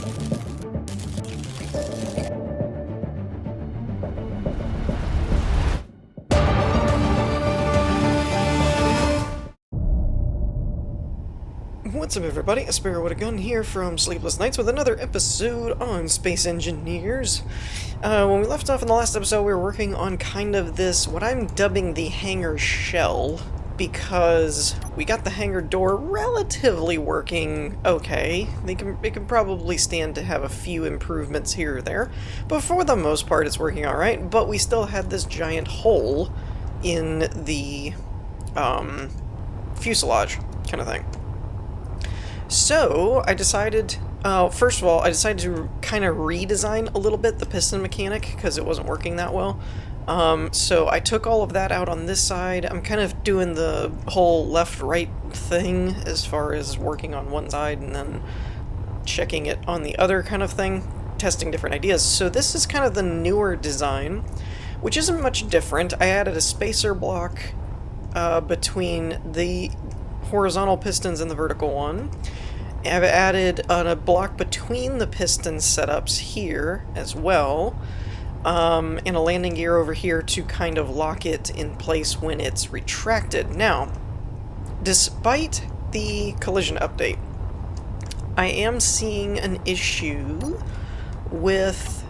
What's up, everybody? A Sparrow with a Gun here from Sleepless Nights with another episode on Space Engineers. When we left off in the last episode, we were working on kind of this, what I'm dubbing the hangar shell, because we got the hangar door relatively working okay. It can probably stand to have a few improvements here or there, but for the most part it's working alright, but we still had this giant hole in the fuselage kind of thing. So, I decided, first of all, I decided to kind of redesign a little bit the piston mechanic, because it wasn't working that well. So I took all of that out on this side. I'm kind of doing the whole left-right thing as far as working on one side and then checking it on the other kind of thing, testing different ideas. So this is kind of the newer design, which isn't much different. I added a spacer block between the horizontal pistons and the vertical one. I've added a block between the piston setups here as well, and a landing gear over here to kind of lock it in place when it's retracted. Now, despite the collision update, I am seeing an issue with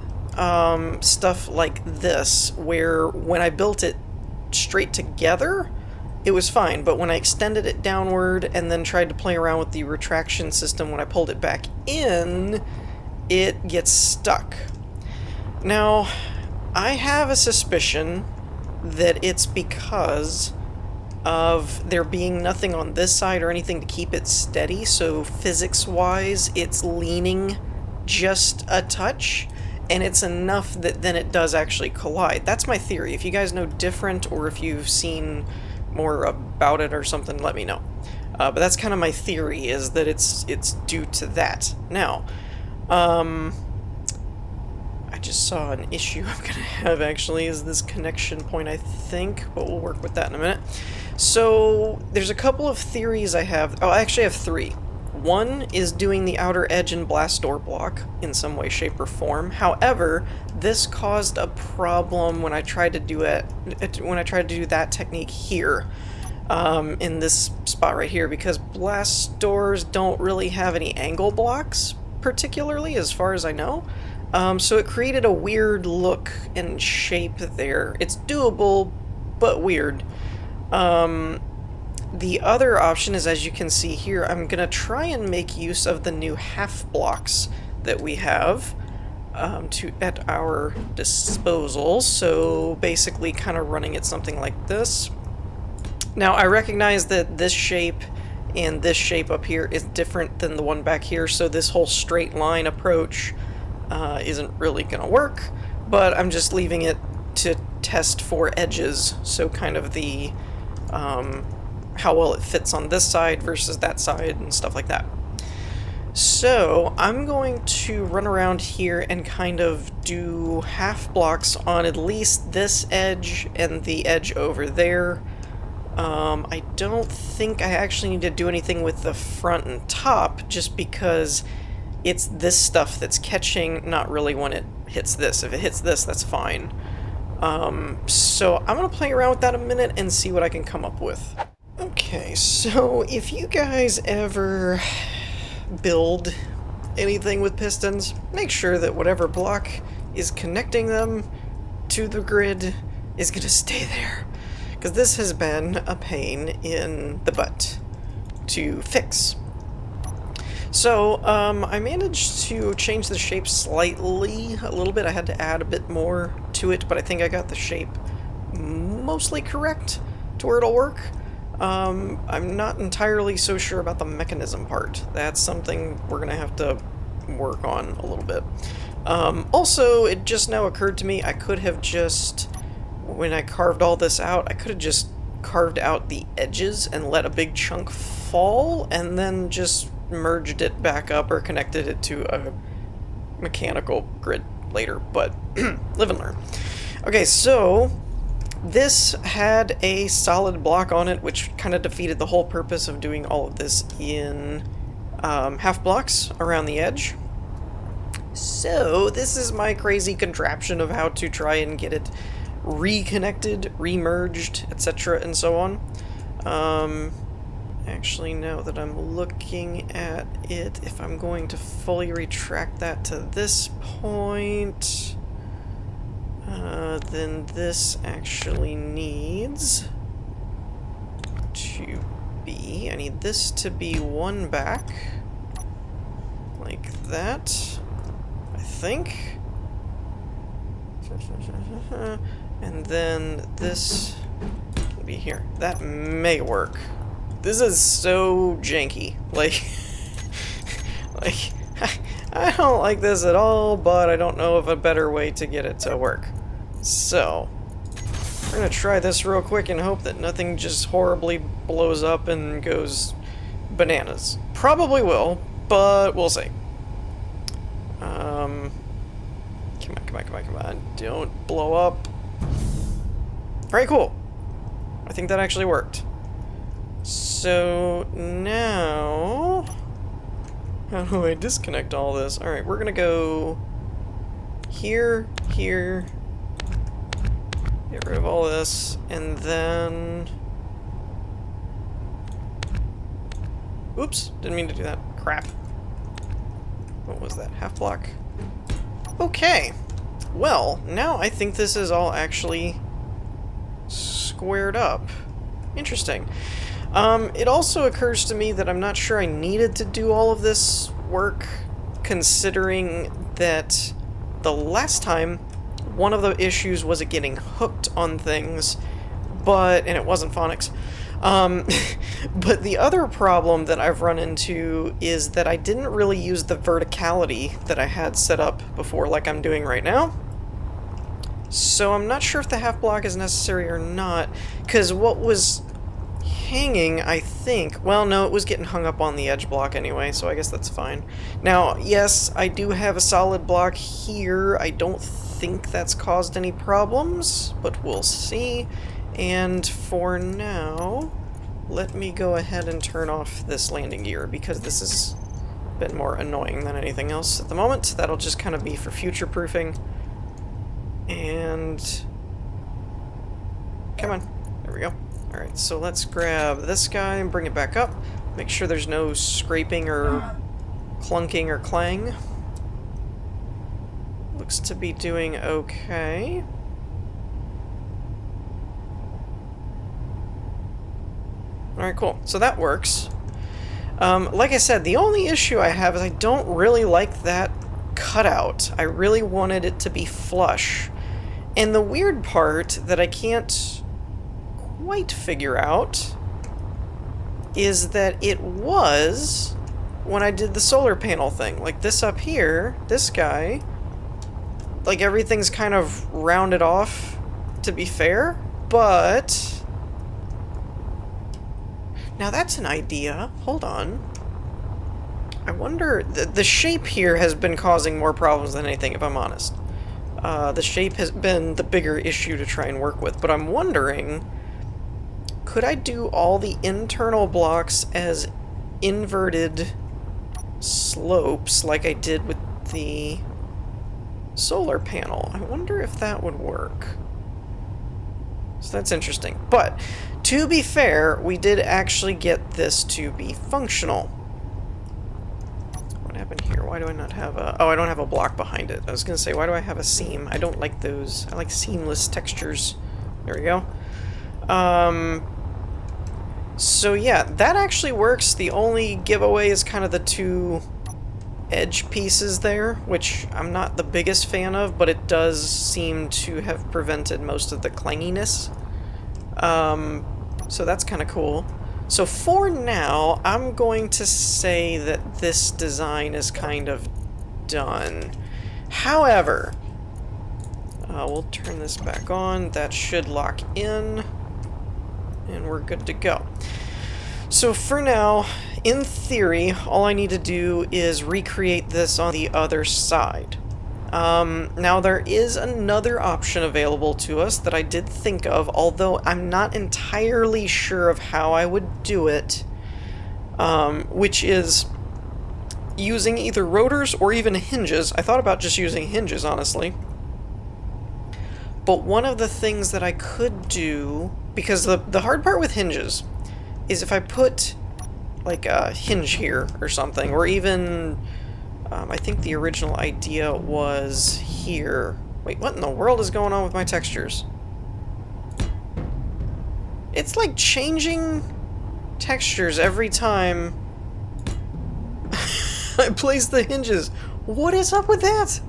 stuff like this, where when I built it straight together, it was fine, but when I extended it downward and then tried to play around with the retraction system when I pulled it back in, it gets stuck. Now, I have a suspicion that it's because of there being nothing on this side or anything to keep it steady, so physics-wise it's leaning just a touch, and it's enough that then it does actually collide. That's my theory. If you guys know different, or if you've seen more about it or something, let me know. But that's kind of my theory, is that it's due to that. Now, I just saw an issue I'm gonna have actually is this connection point, I think, but we'll work with that in a minute. So there's a couple of theories I have. Oh, I actually have three. One is doing the outer edge and blast door block in some way, shape, or form. However, this caused a problem when I tried to do it. When I tried to do that technique here, in this spot right here, because blast doors don't really have any angle blocks, particularly, as far as I know. So it created a weird look and shape there. It's doable, but weird. The other option is, as you can see here, I'm going to try and make use of the new half-blocks that we have at our disposal. So basically kind of running it something like this. Now, I recognize that this shape and this shape up here is different than the one back here, so this whole straight line approach isn't really going to work, but I'm just leaving it to test for edges, so kind of the how well it fits on this side versus that side and stuff like that. So I'm going to run around here and kind of do half blocks on at least this edge and the edge over there. I don't think I actually need to do anything with the front and top, just because it's this stuff that's catching, not really when it hits this. If it hits this, that's fine. So I'm going to play around with that a minute and see what I can come up with. Okay, so if you guys ever build anything with pistons, make sure that whatever block is connecting them to the grid is going to stay there, because this has been a pain in the butt to fix. So, I managed to change the shape slightly, a little bit. I had to add a bit more to it, but I think I got the shape mostly correct to where it'll work. I'm not entirely so sure about the mechanism part. That's something we're gonna have to work on a little bit. Also, it just now occurred to me, I could have just, when I carved all this out, I could have just carved out the edges and let a big chunk fall, and then just merged it back up or connected it to a mechanical grid later, but live and learn. Okay, so this had a solid block on it, which kind of defeated the whole purpose of doing all of this in half blocks around the edge. So this is my crazy contraption of how to try and get it reconnected, remerged, etc. and so on. Actually, now that I'm looking at it, if I'm going to fully retract that to this point, then this actually needs to be, I need this to be one back, like that, I think. And then this will be here. That may work. This is so janky. Like, I don't like this at all, but I don't know of a better way to get it to work. So, we're gonna try this real quick and hope that nothing just horribly blows up and goes bananas. Probably will, but we'll see. Come on. Don't blow up. Alright, cool. I think that actually worked. So, now... how do I disconnect all this? Alright, we're gonna go... here, here... get rid of all this, and then... oops, didn't mean to do that. Crap. What was that? Half block? Okay. Well, now I think this is all actually squared up. Interesting. It also occurs to me that I'm not sure I needed to do all of this work, considering that the last time, one of the issues was it getting hooked on things, and it wasn't phonics. But the other problem that I've run into is that I didn't really use the verticality that I had set up before like I'm doing right now. So I'm not sure if the half block is necessary or not, because what was hanging, I think, well, no, it was getting hung up on the edge block anyway, so I guess that's fine. Now, yes, I do have a solid block here. I don't think that's caused any problems, but we'll see. And for now, let me go ahead and turn off this landing gear, because this is a bit more annoying than anything else at the moment. That'll just kind of be for future-proofing. And... come on. There we go. Alright, so let's grab this guy and bring it back up. Make sure there's no scraping or clunking or clang. Looks to be doing okay. Alright, cool. So that works. Like I said, the only issue I have is I don't really like that cutout. I really wanted it to be flush. And the weird part that I can't quite figure out is that it was when I did the solar panel thing. Like this up here, this guy, like everything's kind of rounded off to be fair, but now that's an idea. Hold on. I wonder, the shape here has been causing more problems than anything, if I'm honest. The shape has been the bigger issue to try and work with, but I'm wondering, could I do all the internal blocks as inverted slopes like I did with the solar panel? I wonder if that would work. So that's interesting. But, to be fair, we did actually get this to be functional. What happened here? Why do I not have a... oh, I don't have a block behind it. I was going to say, why do I have a seam? I don't like those. I like seamless textures. There we go. So yeah, that actually works. The only giveaway is kind of the two edge pieces there, which I'm not the biggest fan of, but it does seem to have prevented most of the clanginess. So that's kind of cool. So for now, I'm going to say that this design is kind of done. However, we'll turn this back on. That should lock in, and we're good to go. So for now, in theory, all I need to do is recreate this on the other side. Now there is another option available to us that I did think of, although I'm not entirely sure of how I would do it, which is using either rotors or even hinges. I thought about just using hinges, honestly. But one of the things that I could do, because the hard part with hinges is if I put like a hinge here or something, or even I think the original idea was here. Wait, what in the world is going on with my textures? It's like changing textures every time I place the hinges. What is up with that?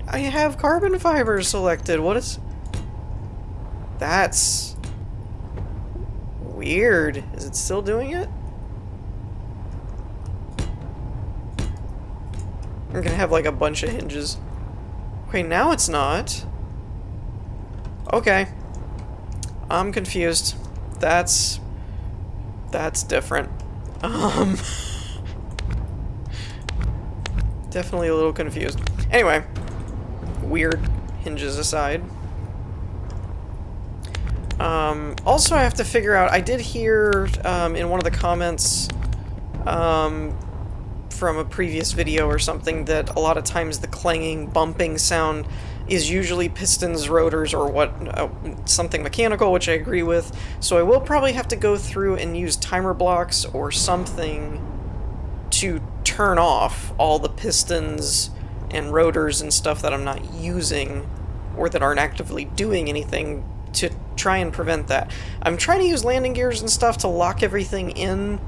I have carbon fibers selected. What is... That's... weird. Is it still doing it? I'm gonna have like a bunch of hinges. Okay, now it's not. Okay. I'm confused. That's different. Definitely a little confused. Anyway, weird hinges aside. Also, I have to figure out, I did hear in one of the comments from a previous video or something that a lot of times the clanging, bumping sound is usually pistons, rotors, or what something mechanical, which I agree with. So I will probably have to go through and use timer blocks or something to turn off all the pistons and rotors and stuff that I'm not using or that aren't actively doing anything to try and prevent that. I'm trying to use landing gears and stuff to lock everything in.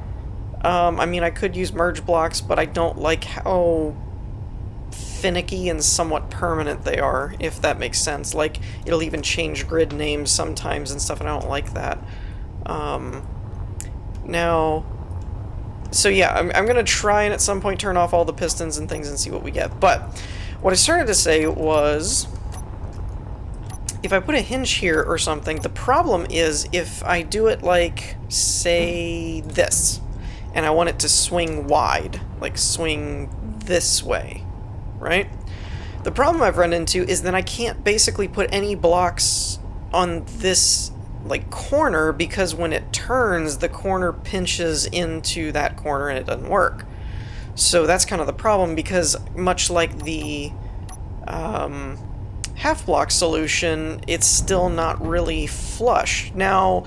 I mean, I could use merge blocks, but I don't like how finicky and somewhat permanent they are, if that makes sense. Like, it'll even change grid names sometimes and stuff, and I don't like that. Now, so yeah, I'm gonna try and at some point turn off all the pistons and things and see what we get. But what I started to say was, if I put a hinge here or something, the problem is if I do it like, say, this, and I want it to swing wide, like swing this way, right? The problem I've run into is that I can't basically put any blocks on this like corner, because when it turns, the corner pinches into that corner and it doesn't work. So that's kind of the problem, because much like the half-block solution, it's still not really flush. Now,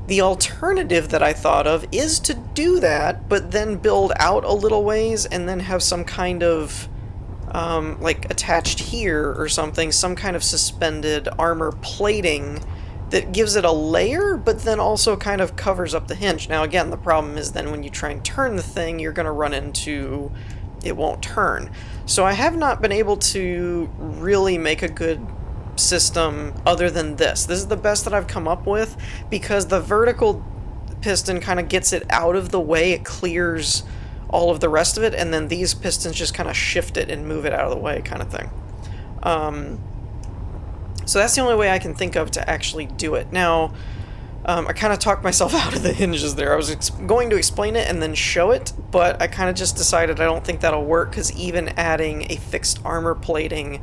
the alternative that I thought of is to do that, but then build out a little ways and then have some kind of like attached here or something, some kind of suspended armor plating that gives it a layer, but then also kind of covers up the hinge. Now again, the problem is then when you try and turn the thing, you're going to run into it won't turn. So I have not been able to really make a good system other than this. This is the best that I've come up with, because the vertical piston kind of gets it out of the way, it clears all of the rest of it, and then these pistons just kind of shift it and move it out of the way, kind of thing. So that's the only way I can think of to actually do it. Now, I kind of talked myself out of the hinges there. I was going to explain it and then show it, but I kind of just decided I don't think that'll work, because even adding a fixed armor plating,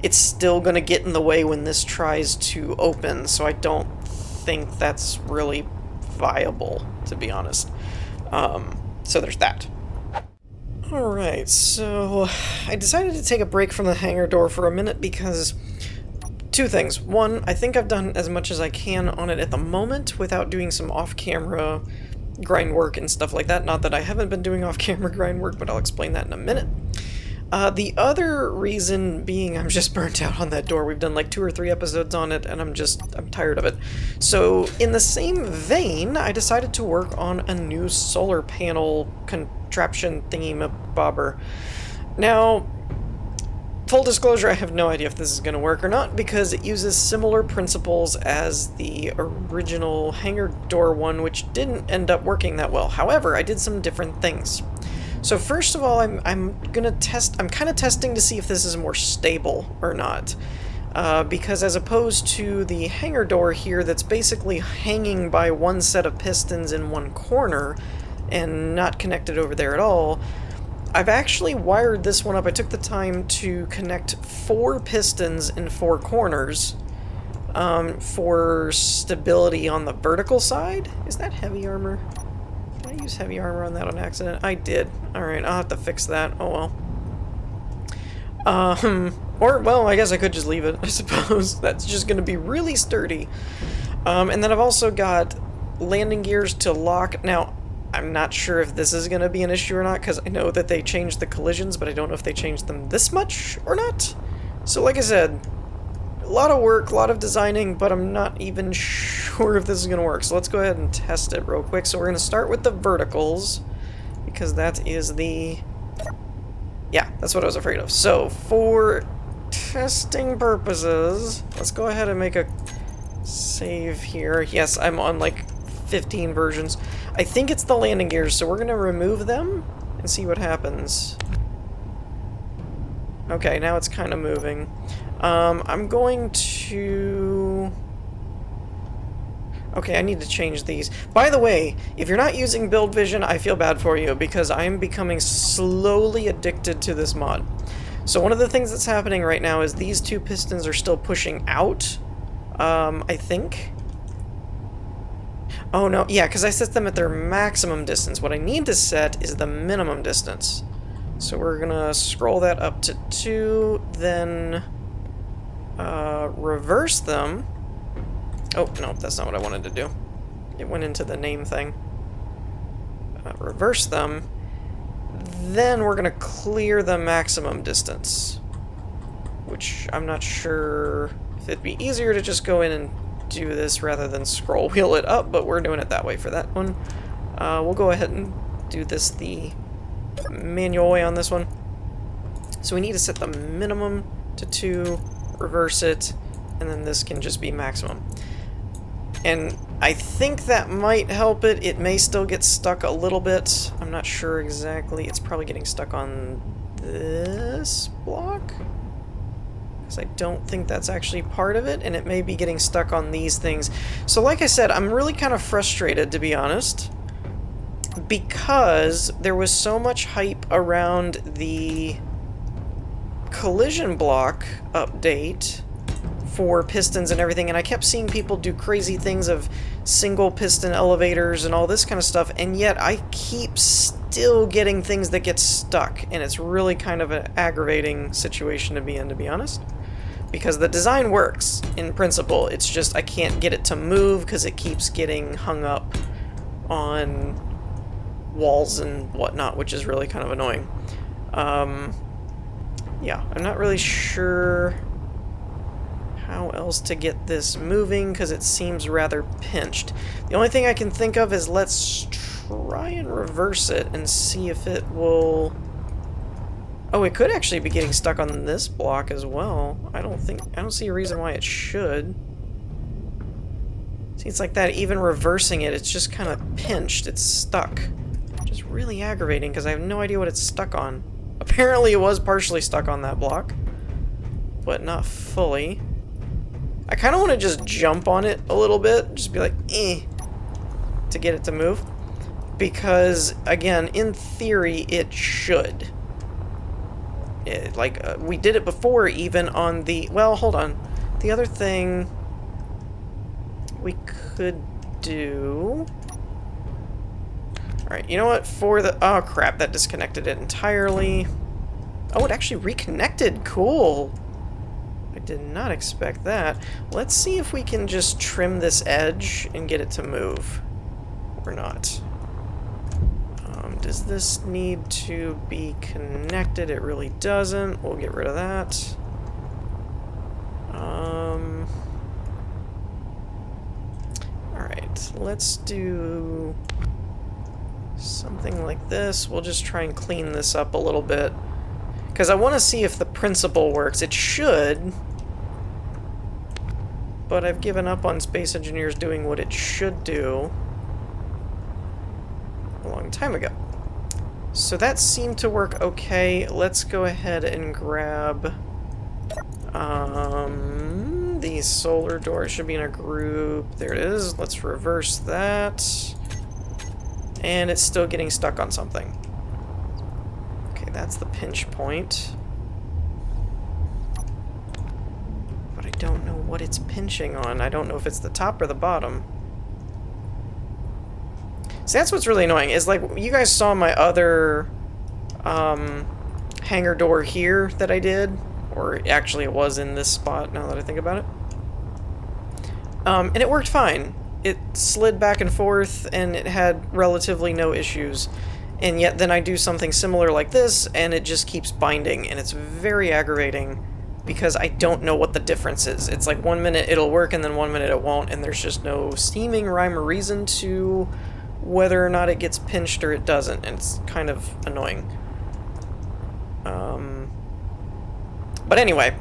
it's still going to get in the way when this tries to open, so I don't think that's really viable, to be honest. So there's that. Alright, so I decided to take a break from the hangar door for a minute because two things. One, I think I've done as much as I can on it at the moment without doing some off-camera grind work and stuff like that. Not that I haven't been doing off-camera grind work, but I'll explain that in a minute. The other reason being I'm just burnt out on that door. We've done like 2 or 3 episodes on it, and I'm tired of it. So in the same vein, I decided to work on a new solar panel contraption thingy-mabobber. Now, full disclosure, I have no idea if this is going to work or not, because it uses similar principles as the original hangar door one, which didn't end up working that well. However, I did some different things. So first of all, I'm kind of testing to see if this is more stable or not. Because as opposed to the hangar door here that's basically hanging by one set of pistons in one corner and not connected over there at all, I've actually wired this one up. I took the time to connect 4 pistons in 4 corners for stability on the vertical side. Is that heavy armor? Did I use heavy armor on that on accident? I did. Alright, I'll have to fix that. Oh well. Or, well, I guess I could just leave it, I suppose. That's just gonna be really sturdy. And then I've also got landing gears to lock. Now, I'm not sure if this is gonna be an issue or not, because I know that they changed the collisions, but I don't know if they changed them this much or not. So, like I said, a lot of work, a lot of designing, but I'm not even sure if this is gonna work. So let's go ahead and test it real quick. So we're gonna start with the verticals, because that is the... Yeah, that's what I was afraid of. So, for testing purposes, let's go ahead and make a save here. Yes, I'm on like 15 versions. I think it's the landing gears, so we're gonna remove them and see what happens. Okay, now it's kind of moving. I'm going to... Okay, I need to change these. By the way, if you're not using Build Vision, I feel bad for you, because I'm becoming slowly addicted to this mod. So one of the things that's happening right now is these two pistons are still pushing out, I think. Oh no, yeah, because I set them at their maximum distance. What I need to set is the minimum distance. So we're gonna scroll that up to 2, then reverse them. Oh, no, that's not what I wanted to do. It went into the name thing. Reverse them. Then we're going to clear the maximum distance. Which I'm not sure if it'd be easier to just go in and do this rather than scroll wheel it up, but we're doing it that way for that one. We'll go ahead and do this the manual way on this one. So we need to set the minimum to 2, reverse it, and then this can just be maximum. And I think that might help it. It may still get stuck a little bit. I'm not sure exactly. It's probably getting stuck on this block, because I don't think that's actually part of it, and it may be getting stuck on these things. So like I said, I'm really kind of frustrated, to be honest, because there was so much hype around the collision block update for pistons and everything, and I kept seeing people do crazy things of single piston elevators and all this kind of stuff, and yet I keep still getting things that get stuck, and it's really kind of an aggravating situation to be in, to be honest. Because the design works, in principle, it's just I can't get it to move because it keeps getting hung up on walls and whatnot, which is really kind of annoying. Yeah, I'm not really sure how else to get this moving, because it seems rather pinched. The only thing I can think of is let's try and reverse it and see if it will... Oh, it could actually be getting stuck on this block as well. I don't see a reason why it should. See, it's like that, even reversing it, it's just kind of pinched, it's stuck. Which is really aggravating, because I have no idea what it's stuck on. Apparently it was partially stuck on that block, but not fully. I kind of want to just jump on it a little bit, just be like, to get it to move. Because, again, in theory, it should. We did it before, even on the... Well, hold on. The other thing we could do... Alright, you know what? For the... Oh, crap, that disconnected it entirely. Oh, it actually reconnected. Cool. I did not expect that. Let's see if we can just trim this edge and get it to move. Or not. Does this need to be connected? It really doesn't. We'll get rid of that. Alright, let's do something like this. We'll just try and clean this up a little bit, because I want to see if the principle works. It should, but I've given up on Space Engineers doing what it should do a long time ago. So that seemed to work okay. Let's go ahead and grab the solar door. Should be in a group. There it is. Let's reverse that. And it's still getting stuck on something. Okay, that's the pinch point. But I don't know what it's pinching on. I don't know if it's the top or the bottom. So that's what's really annoying, is like, you guys saw my other hangar door here that I did, or actually it was in this spot now that I think about it. And it worked fine. It slid back and forth and it had relatively no issues. And yet then I do something similar like this and it just keeps binding, and it's very aggravating because I don't know what the difference is. It's like 1 minute it'll work and then 1 minute it won't, and there's just no seeming rhyme or reason to whether or not it gets pinched or it doesn't, and it's kind of annoying. But anyway,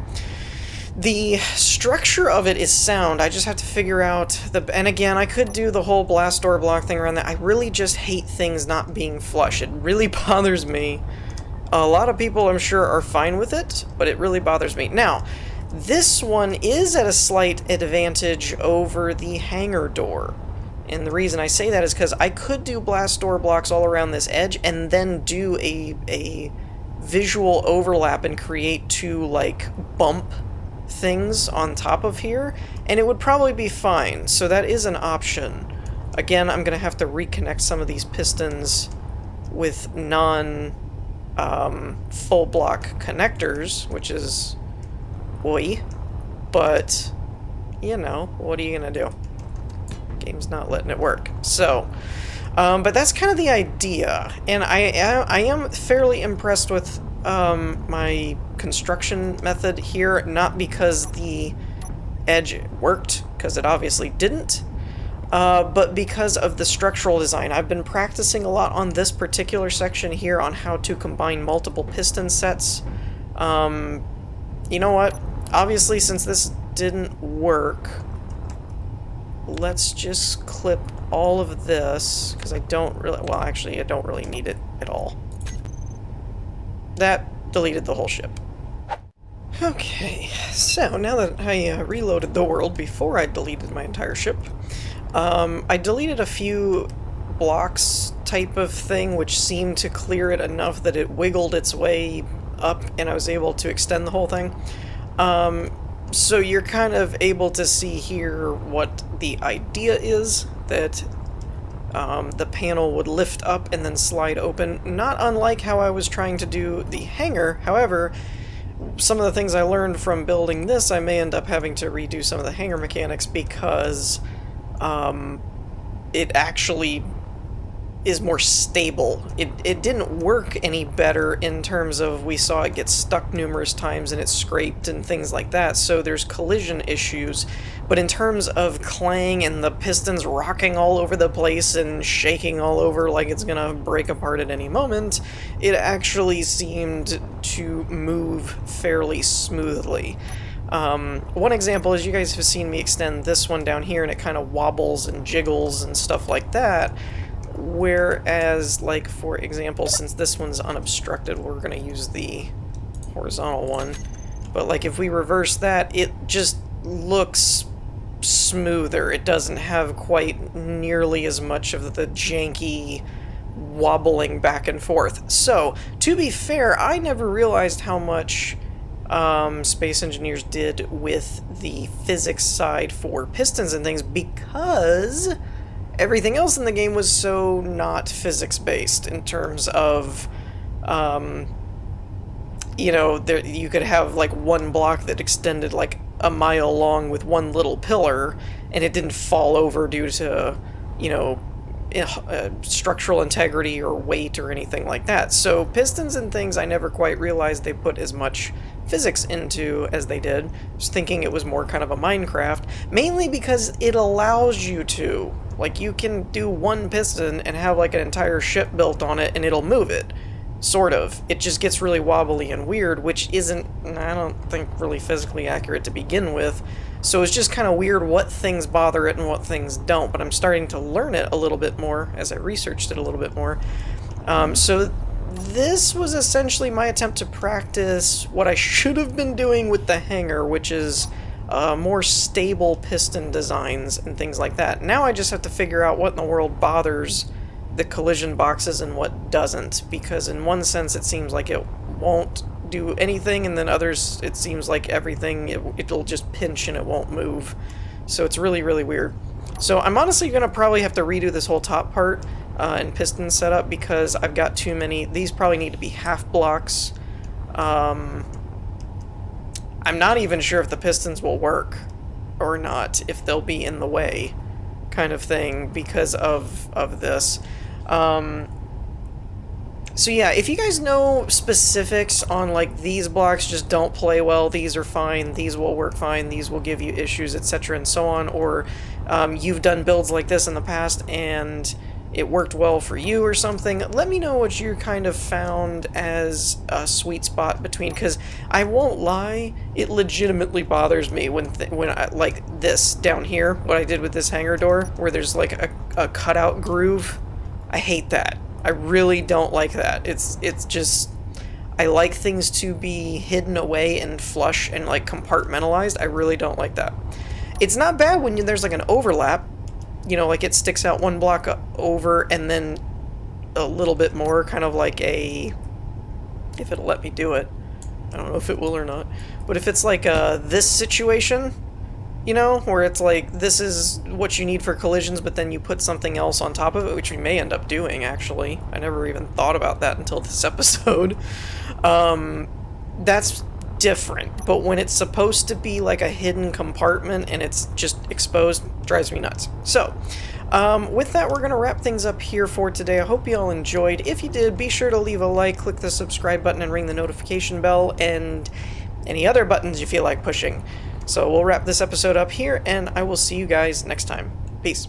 the structure of it is sound. I just have to figure out and again, I could do the whole blast door block thing around that. I really just hate things not being flush. It really bothers me. A lot of people, I'm sure, are fine with it, but it really bothers me. Now, this one is at a slight advantage over the hangar door. And the reason I say that is because I could do blast door blocks all around this edge and then do a visual overlap and create two, like, bump things on top of here, and it would probably be fine. So that is an option. Again, I'm going to have to reconnect some of these pistons with non full block connectors, which is oi, but you know, what are you gonna do? Game's not letting it work. So but that's kind of the idea, and I am fairly impressed with my construction method here, not because the edge worked, because it obviously didn't, but because of the structural design. I've been practicing a lot on this particular section here on how to combine multiple piston sets. You know what? Obviously, since this didn't work, let's just clip all of this, because I don't really... Well, actually, I don't really need it at all. That deleted the whole ship. Okay, so now that I reloaded the world before I deleted my entire ship, I deleted a few blocks type of thing, which seemed to clear it enough that it wiggled its way up and I was able to extend the whole thing. So you're kind of able to see here what the idea is, that the panel would lift up and then slide open, not unlike how I was trying to do the hangar. However, some of the things I learned from building this, I may end up having to redo some of the hangar mechanics, because it actually is more stable. It didn't work any better in terms of, we saw it get stuck numerous times and it scraped and things like that, so there's collision issues. But in terms of clang and the pistons rocking all over the place and shaking all over like it's gonna break apart at any moment, it actually seemed to move fairly smoothly. One example is, you guys have seen me extend this one down here and it kind of wobbles and jiggles and stuff like that. Whereas, like, for example, since this one's unobstructed, we're going to use the horizontal one. But, like, if we reverse that, it just looks smoother. It doesn't have quite nearly as much of the janky wobbling back and forth. So, to be fair, I never realized how much Space Engineers did with the physics side for pistons and things, because everything else in the game was so not physics-based in terms of, you know, you could have, like, one block that extended, like, a mile long with one little pillar, and it didn't fall over due to, you know, structural integrity or weight or anything like that. So pistons and things, I never quite realized they put as much physics into as they did. I was thinking it was more kind of a Minecraft, mainly because it allows you to. Like, you can do one piston and have, like, an entire ship built on it and it'll move it. Sort of. It just gets really wobbly and weird, which isn't, I don't think, really physically accurate to begin with. So it's just kind of weird what things bother it and what things don't, but I'm starting to learn it a little bit more as I researched it a little bit more. So this was essentially my attempt to practice what I should have been doing with the hangar, which is more stable piston designs and things like that. Now I just have to figure out what in the world bothers the collision boxes and what doesn't, because in one sense it seems like it won't do anything, and then others it seems like everything, it'll just pinch and it won't move. So it's really, really weird. So I'm honestly going to probably have to redo this whole top part. and piston setup because I've got too many. These probably need to be half blocks. I'm not even sure if the pistons will work or not, if they'll be in the way, kind of thing, because of this. So yeah, if you guys know specifics on like these blocks just don't play well, these are fine, these will work fine, these will give you issues, etc. and so on, or you've done builds like this in the past and it worked well for you or something, let me know what you kind of found as a sweet spot between, because I won't lie, it legitimately bothers me when I, like this down here, what I did with this hangar door, where there's like a cutout groove. I hate that. I really don't like that. It's just, I like things to be hidden away and flush and like compartmentalized. I really don't like that. It's not bad when there's like an overlap, you know, like it sticks out one block over and then a little bit more, kind of like a, if it'll let me do it. I don't know if it will or not. But if it's like this situation, you know, where it's like, this is what you need for collisions, but then you put something else on top of it, which we may end up doing, actually. I never even thought about that until this episode. That's different, but when it's supposed to be like a hidden compartment and it's just exposed, drives me nuts. So, with that, we're going to wrap things up here for today. I hope you all enjoyed. If you did, be sure to leave a like, click the subscribe button, and ring the notification bell, and any other buttons you feel like pushing. So we'll wrap this episode up here, and I will see you guys next time. Peace.